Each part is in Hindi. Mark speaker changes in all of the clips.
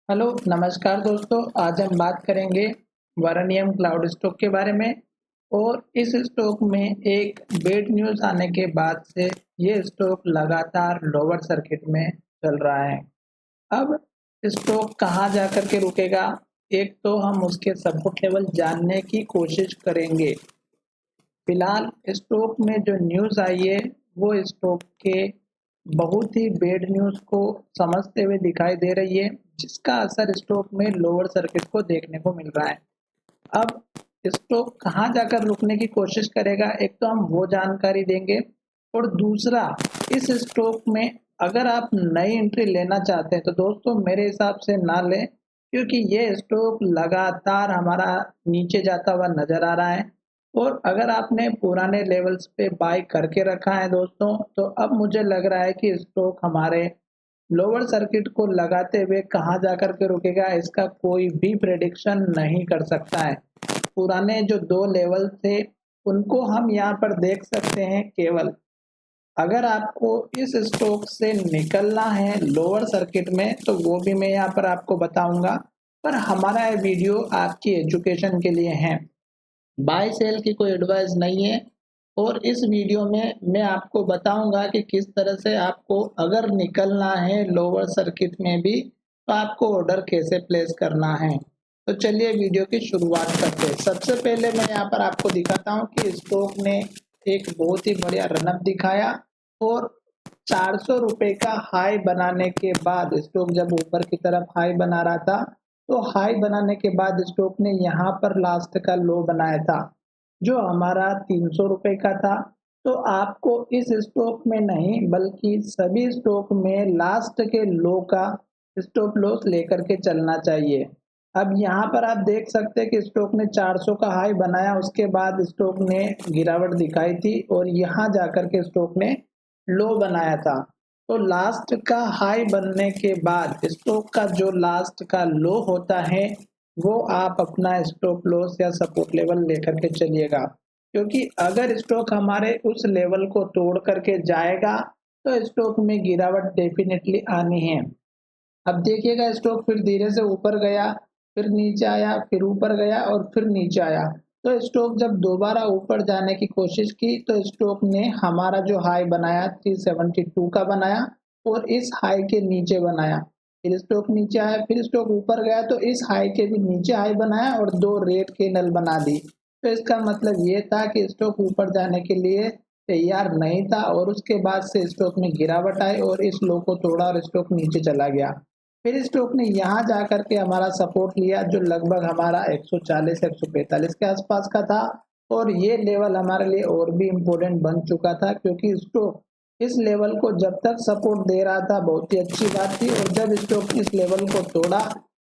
Speaker 1: हेलो नमस्कार दोस्तों। आज हम बात करेंगे वरनियम क्लाउड स्टॉक के बारे में। और इस स्टॉक में एक बेड न्यूज़ आने के बाद से ये स्टॉक लगातार लोअर सर्किट में चल रहा है। अब स्टॉक कहां जाकर के रुकेगा, एक तो हम उसके सपोर्ट लेवल जानने की कोशिश करेंगे। फिलहाल स्टॉक में जो न्यूज़ आई है वो स्टॉक के बहुत ही बैड न्यूज़ को समझते हुए दिखाई दे रही है, जिसका असर स्टॉक में लोअर सर्किट को देखने को मिल रहा है। अब स्टॉक कहां जाकर रुकने की कोशिश करेगा, एक तो हम वो जानकारी देंगे। और दूसरा, इस स्टॉक में अगर आप नई एंट्री लेना चाहते हैं तो दोस्तों मेरे हिसाब से ना लें, क्योंकि ये स्टॉक लगातार हमारा नीचे जाता हुआ नजर आ रहा है। और अगर आपने पुराने लेवल्स पे बाय करके रखा है दोस्तों, तो अब मुझे लग रहा है कि स्टॉक हमारे लोअर सर्किट को लगाते हुए कहां जाकर के रुकेगा, इसका कोई भी प्रेडिक्शन नहीं कर सकता है। पुराने जो 2 लेवल थे उनको हम यहाँ पर देख सकते हैं केवल। अगर आपको इस स्टॉक से निकलना है लोअर सर्किट में तो वो भी मैं यहाँ पर आपको बताऊंगा, पर हमारा ये वीडियो आपकी एजुकेशन के लिए है, बाय सेल की कोई एडवाइस नहीं है। और इस वीडियो में मैं आपको बताऊंगा कि किस तरह से आपको अगर निकलना है लोअर सर्किट में भी तो आपको ऑर्डर कैसे प्लेस करना है। तो चलिए वीडियो की शुरुआत करते हैं। सबसे पहले मैं यहाँ पर आपको दिखाता हूँ कि स्टॉक ने एक बहुत ही बढ़िया रनअप दिखाया। और 400 रुपए का हाई बनाने के बाद स्टॉक जब ऊपर की तरफ हाई बना रहा था, तो हाई बनाने के बाद स्टॉक ने यहाँ पर लास्ट का लो बनाया था जो हमारा 300 रुपए का था। तो आपको इस स्टॉक में नहीं बल्कि सभी स्टॉक में लास्ट के लो का स्टॉप लॉस लेकर के चलना चाहिए। अब यहाँ पर आप देख सकते हैं कि स्टॉक ने 400 का हाई बनाया, उसके बाद स्टॉक ने गिरावट दिखाई थी और यहाँ जाकर के स्टॉक ने लो बनाया था। तो लास्ट का हाई बनने के बाद स्टॉक का जो लास्ट का लो होता है वो आप अपना स्टॉप लॉस या सपोर्ट लेवल लेकर के चलिएगा, क्योंकि अगर स्टॉक हमारे उस लेवल को तोड़ करके जाएगा तो स्टॉक में गिरावट डेफिनेटली आनी है। अब देखिएगा स्टॉक फिर धीरे से ऊपर गया, फिर नीचे आया, फिर ऊपर गया और फिर नीचे आया। तो स्टॉक जब दोबारा ऊपर जाने की कोशिश की तो स्टॉक ने हमारा जो हाई बनाया 372 का बनाया और इस हाई के नीचे बनाया। फिर स्टॉक नीचे आया, फिर स्टॉक ऊपर गया तो इस हाई के भी नीचे हाई बनाया और 2 रेड कैंडल बना दी। तो इसका मतलब ये था कि स्टॉक ऊपर जाने के लिए तैयार नहीं था और उसके बाद से स्टॉक में गिरावट आई और इस लो को तोड़ा और स्टॉक नीचे चला गया। फिर स्टॉक ने यहाँ जाकर के हमारा सपोर्ट लिया जो लगभग हमारा 140 145 के आसपास का था। और ये लेवल हमारे लिए और भी इम्पोर्टेंट बन चुका था, क्योंकि स्टॉक इस लेवल को जब तक सपोर्ट दे रहा था बहुत ही अच्छी बात थी, और जब स्टॉक इस लेवल को तोड़ा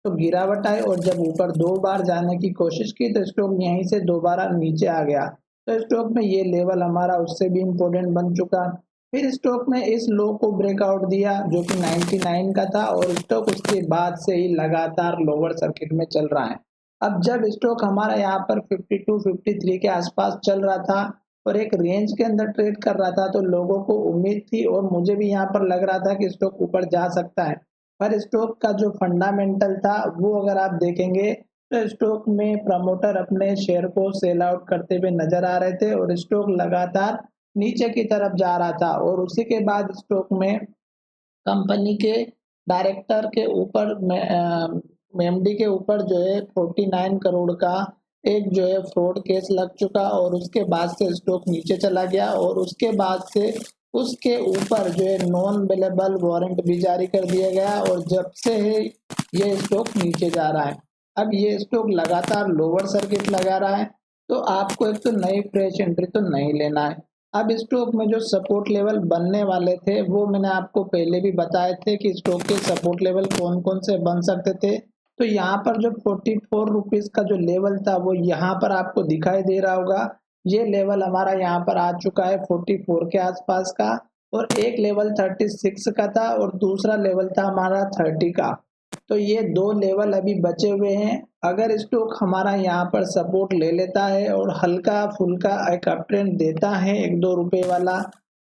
Speaker 1: तो गिरावट आई और जब ऊपर 2 बार जाने की कोशिश की तो स्टॉक यहीं से दोबारा नीचे आ गया। तो स्टॉक में ये लेवल हमारा उससे भी इम्पोर्टेंट बन चुका। फिर स्टॉक ने इस लो को ब्रेकआउट दिया जो कि 99 का था और स्टॉक उसके बाद से ही लगातार लोअर सर्किट में चल रहा है। अब जब स्टॉक हमारा यहाँ पर 52 53 के आसपास चल रहा था और एक रेंज के अंदर ट्रेड कर रहा था, तो लोगों को उम्मीद थी और मुझे भी यहाँ पर लग रहा था कि स्टॉक ऊपर जा सकता है। पर स्टॉक का जो फंडामेंटल था वो अगर आप देखेंगे तो स्टॉक में प्रमोटर अपने शेयर को सेल आउट करते हुए नजर आ रहे थे और स्टॉक लगातार नीचे की तरफ जा रहा था। और उसी के बाद स्टॉक में कंपनी के डायरेक्टर के ऊपर एमडी के ऊपर जो है 49 करोड़ का एक जो है फ्रॉड केस लग चुका और उसके बाद से स्टॉक नीचे चला गया और उसके बाद से उसके ऊपर जो है नॉन बेलेबल वारंट भी जारी कर दिया गया और जब से है ये स्टॉक नीचे जा रहा है। अब ये स्टॉक लगातार लोअर सर्किट लगा रहा है, तो आपको एक तो नई फ्रेश एंट्री तो नहीं लेना है। अब स्टॉक में जो सपोर्ट लेवल बनने वाले थे वो मैंने आपको पहले भी बताए थे कि स्टॉक के सपोर्ट लेवल कौन कौन से बन सकते थे। तो यहाँ पर जो 44 रुपीज का जो लेवल था वो यहाँ पर आपको दिखाई दे रहा होगा। ये लेवल हमारा यहाँ पर आ चुका है 44 के आसपास का। और एक लेवल 36 का था और दूसरा लेवल था हमारा 30 का। तो ये 2 लेवल अभी बचे हुए हैं। अगर स्टॉक हमारा यहाँ पर सपोर्ट ले लेता है और हल्का फुल्का एक अप ट्रेंड देता है 1-2 रुपए वाला,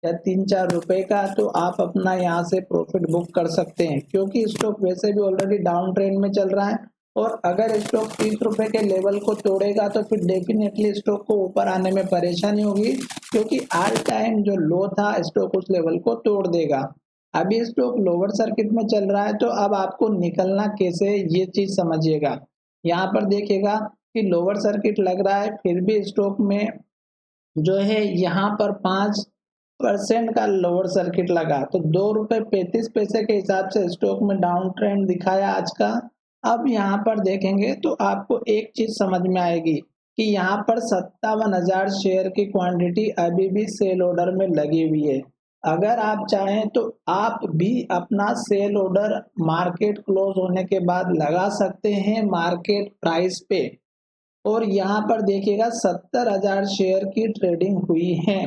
Speaker 1: या 3-4 रुपए का, तो आप अपना यहाँ से प्रॉफिट बुक कर सकते हैं, क्योंकि स्टॉक वैसे भी ऑलरेडी डाउन ट्रेंड में चल रहा है। और अगर स्टॉक 30 रुपए के लेवल को तोड़ेगा तो फिर डेफिनेटली स्टॉक को ऊपर आने में परेशानी होगी, क्योंकि आज टाइम जो लो था स्टॉक उस लेवल को तोड़ देगा। अभी स्टॉक लोअर सर्किट में चल रहा है, तो अब आपको निकलना कैसे ये चीज समझिएगा। यहाँ पर देखिएगा कि लोअर सर्किट लग रहा है, फिर भी स्टॉक में जो है यहाँ पर 5% का लोअर सर्किट लगा, तो ₹2.35 के हिसाब से स्टॉक में डाउन ट्रेंड दिखाया आज का। अब यहाँ पर देखेंगे तो आपको एक चीज समझ में आएगी कि यहाँ पर 57,000 शेयर की क्वांटिटी अभी भी सेल ऑर्डर में लगी हुई है। अगर आप चाहें तो आप भी अपना सेल ऑर्डर मार्केट क्लोज होने के बाद लगा सकते हैं मार्केट प्राइस पे। और यहाँ पर देखिएगा 70,000 शेयर की ट्रेडिंग हुई है।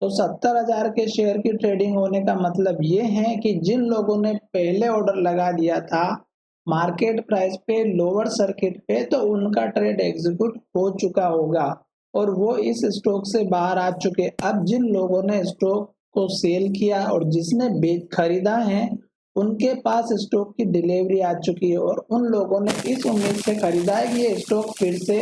Speaker 1: तो 70,000 के शेयर की ट्रेडिंग होने का मतलब ये है कि जिन लोगों ने पहले ऑर्डर लगा दिया था मार्केट प्राइस पे लोअर सर्किट पे, तो उनका ट्रेड एग्जीक्यूट हो चुका होगा और वो इस स्टॉक से बाहर आ चुके। अब जिन लोगों ने स्टॉक को सेल किया और जिसने खरीदा है, उनके पास स्टॉक की डिलीवरी आ चुकी है और उन लोगों ने इस उम्मीद से खरीदा है कि ये स्टॉक फिर से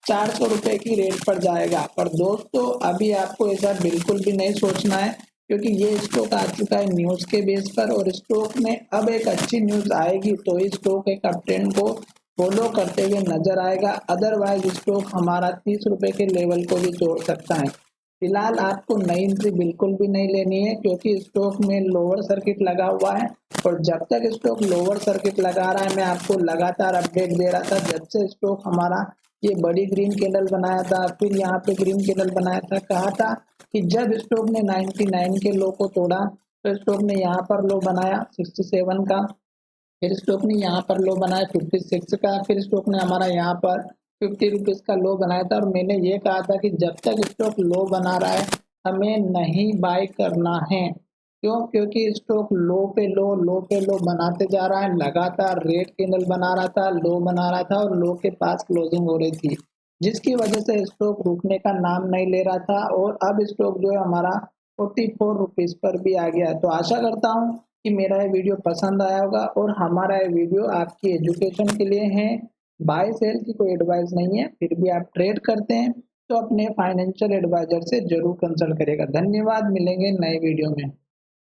Speaker 1: 400 रुपए की रेट पर जाएगा। पर दोस्तों अभी आपको ऐसा बिल्कुल भी नहीं सोचना है, क्योंकि ये स्टॉक आ चुका है न्यूज के बेस पर और स्टॉक में अब एक अच्छी न्यूज आएगी तो इस स्टॉक एक अपट्रेंड को फॉलो करते हुए नजर आएगा। अदरवाइज स्टॉक हमारा 30 रुपए के लेवल को भी तोड़ सकता है। फिलहाल आपको नई एंट्री बिल्कुल भी नहीं लेनी है, क्योंकि स्टॉक में लोअर सर्किट लगा हुआ है और जब तक स्टॉक लोअर सर्किट लगा रहा है, मैं आपको लगातार अपडेट दे रहा था। जब से स्टॉक हमारा ये बड़ी ग्रीन कैंडल बनाया था, फिर यहाँ पे ग्रीन कैंडल बनाया था, कहा था कि जब स्टॉक ने 99 के लो को तोड़ा तो स्टॉक ने यहाँ पर लो बनाया 67 का, फिर स्टॉक ने यहाँ पर लो बनाया 56 का, फिर स्टॉक ने हमारा यहाँ पर 50 रुपीज का लो बनाया था। और मैंने ये कहा था कि जब तक स्टॉक लो बना रहा है हमें नहीं बाय करना है। क्यों? क्योंकि स्टॉक लो पे लो बनाते जा रहा है, लगातार रेड कैंडल बना रहा था, लो बना रहा था और लो के पास क्लोजिंग हो रही थी, जिसकी वजह से स्टॉक रुकने का नाम नहीं ले रहा था और अब स्टॉक जो है हमारा 44 रुपीज पर भी आ गया। तो आशा करता हूँ कि मेरा ये वीडियो पसंद आया होगा और हमारा ये वीडियो आपकी एजुकेशन के लिए है, बाय सेल की कोई एडवाइस नहीं है। फिर भी आप ट्रेड करते हैं तो अपने फाइनेंशियल एडवाइजर से जरूर कंसल्ट करिएगा। धन्यवाद, मिलेंगे नए वीडियो में।